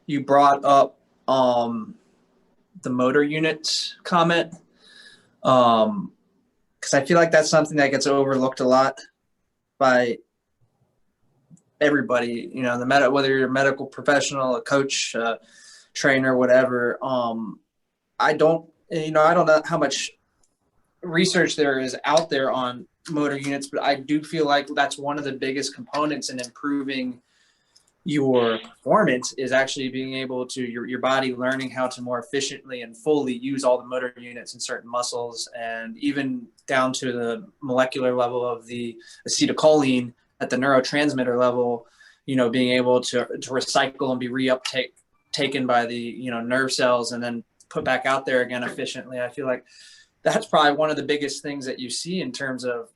you brought up the motor units comment, because I feel like that's something that gets overlooked a lot by everybody. You know, whether you're a medical professional, a coach, trainer, whatever. I don't know how much research there is out there on motor units, but I do feel like that's one of the biggest components in improving your performance is actually being able to your body learning how to more efficiently and fully use all the motor units in certain muscles, and even down to the molecular level of the acetylcholine at the neurotransmitter level, being able to recycle and be taken by the nerve cells and then put back out there again efficiently. I feel like that's probably one of the biggest things that you see in terms of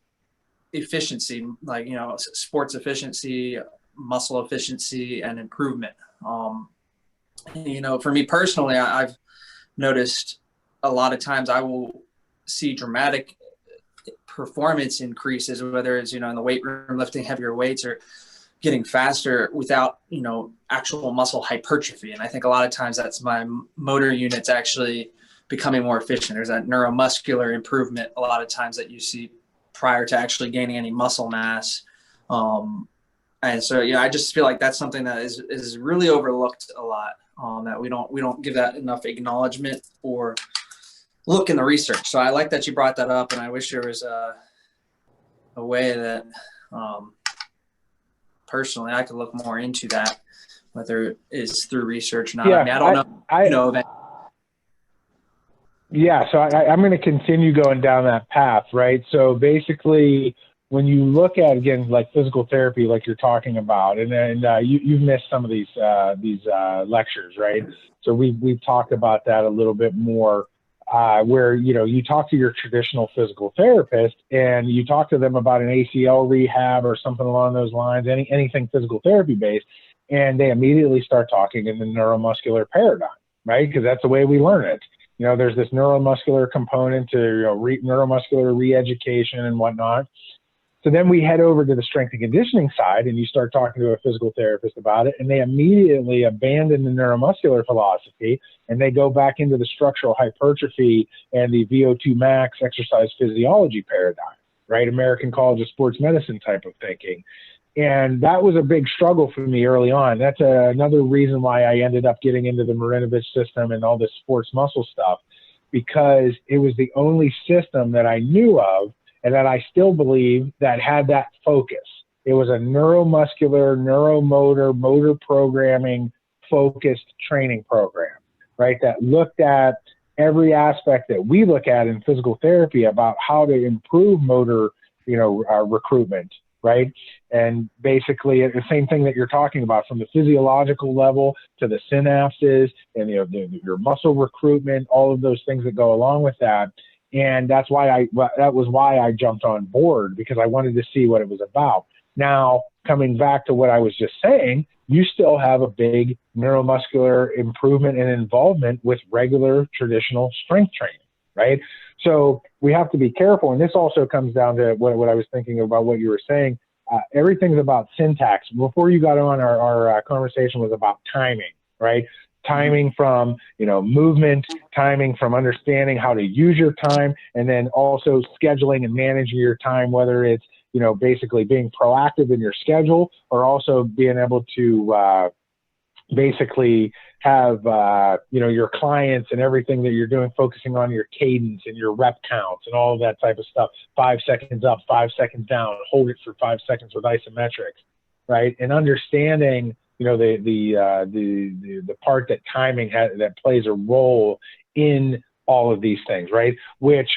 efficiency, like sports efficiency, muscle efficiency, and improvement. For me personally, I've noticed a lot of times I will see dramatic performance increases, whether it's in the weight room lifting heavier weights or getting faster without actual muscle hypertrophy. And I think a lot of times that's my motor units actually becoming more efficient. There's that neuromuscular improvement a lot of times that you see prior to actually gaining any muscle mass. And so, I just feel like that's something that is really overlooked a lot, that we don't give that enough acknowledgement or look in the research. So I like that you brought that up, and I wish there was a way that personally I could look more into that, whether it's through research or not. Yeah, I mean, I don't know. Yeah, so I'm going to continue going down that path, right? So basically, when you look at, again, like physical therapy, like you're talking about, and then you've missed some of these lectures, right? So we've talked about that a little bit more, where you talk to your traditional physical therapist and you talk to them about an ACL rehab or something along those lines, anything physical therapy based, and they immediately start talking in the neuromuscular paradigm, right? Because that's the way we learn it. There's this neuromuscular component to neuromuscular re-education and whatnot. So then we head over to the strength and conditioning side, and you start talking to a physical therapist about it, and they immediately abandon the neuromuscular philosophy, and they go back into the structural hypertrophy and the VO2 max exercise physiology paradigm, right? American College of Sports Medicine type of thinking. And that was a big struggle for me early on. That's another reason why I ended up getting into the Marinovich system and all this sports muscle stuff, because it was the only system that I knew of and that I still believe that had that focus. It was a neuromuscular, neuromotor, motor programming focused training program, right? That looked at every aspect that we look at in physical therapy about how to improve motor, recruitment, right? And basically the same thing that you're talking about, from the physiological level to the synapses and your muscle recruitment, all of those things that go along with that. And that was why I jumped on board, because I wanted to see what it was about. Now, coming back to what I was just saying, you still have a big neuromuscular improvement and involvement with regular traditional strength training, right? So we have to be careful. And this also comes down to what I was thinking about what you were saying. Everything's about syntax. Before you got on, our conversation was about timing, right? Timing from, movement, timing from understanding how to use your time, and then also scheduling and managing your time, whether it's, basically being proactive in your schedule, or also being able to basically have, your clients and everything that you're doing, focusing on your cadence and your rep counts and all of that type of stuff. 5 seconds up, 5 seconds down, hold it for 5 seconds with isometrics, right? And understanding, the part that timing that plays a role in all of these things, right? Which,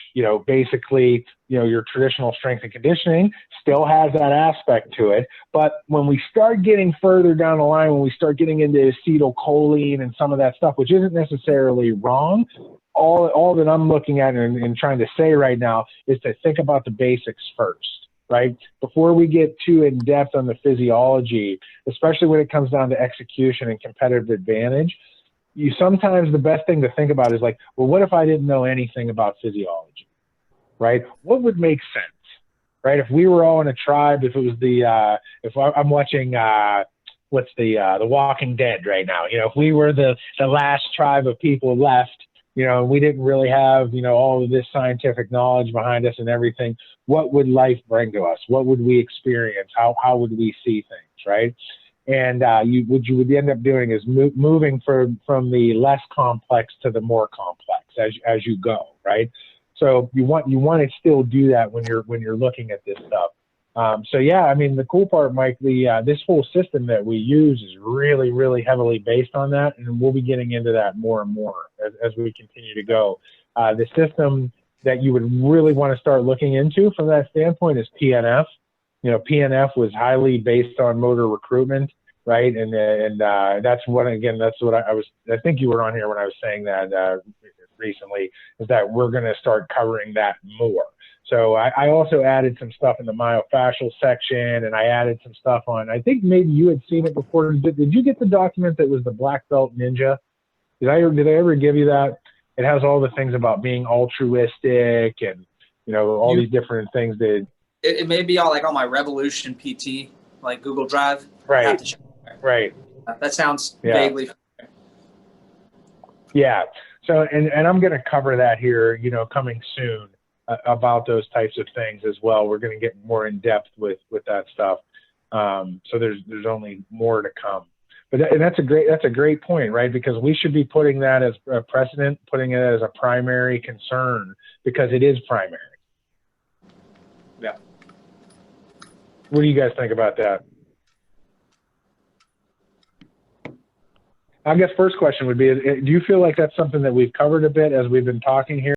basically, your traditional strength and conditioning still has that aspect to it. But when we start getting further down the line, when we start getting into acetylcholine and some of that stuff, which isn't necessarily wrong, all that I'm looking at and trying to say right now is to think about the basics first, right? Before we get too in depth on the physiology, especially when it comes down to execution and competitive advantage, sometimes the best thing to think about is like, well, what if I didn't know anything about physiology, right? What would make sense, right? If we were all in a tribe, if it was if I'm watching what's the Walking Dead right now. You know, if we were the last tribe of people left, you know, we didn't really have, you know, all of this scientific knowledge behind us and everything, what would life bring to us? What would we experience? How would we see things, right? And what you would end up doing is moving from the less complex to the more complex as you go, right? So you want to still do that when you're looking at this stuff. So yeah, I mean, the cool part, Mike, this whole system that we use is really, really heavily based on that, and we'll be getting into that more and more as we continue to go. The system that you would really want to start looking into from that standpoint is PNF. You know, PNF was highly based on motor recruitment, right? And that's what, again, that's what I think you were on here when I was saying that recently, is that we're going to start covering that more. So I also added some stuff in the myofascial section, and I added some stuff on, I think maybe you had seen it before. Did you get the document that was the Black Belt Ninja? Did I ever give you that? It has all the things about being altruistic and, you know, all these different things that it may be all like on my Revolution PT, like Google Drive. Right. Right. That sounds vaguely familiar. Yeah. So, and I'm going to cover that here, you know, coming soon about those types of things as well. We're going to get more in depth with that stuff. So there's only more to come. But that's a great point, right? Because we should be putting that as a precedent, putting it as a primary concern, because it is primary. Yeah. What do you guys think about that? I guess first question would be, do you feel like that's something that we've covered a bit as we've been talking here?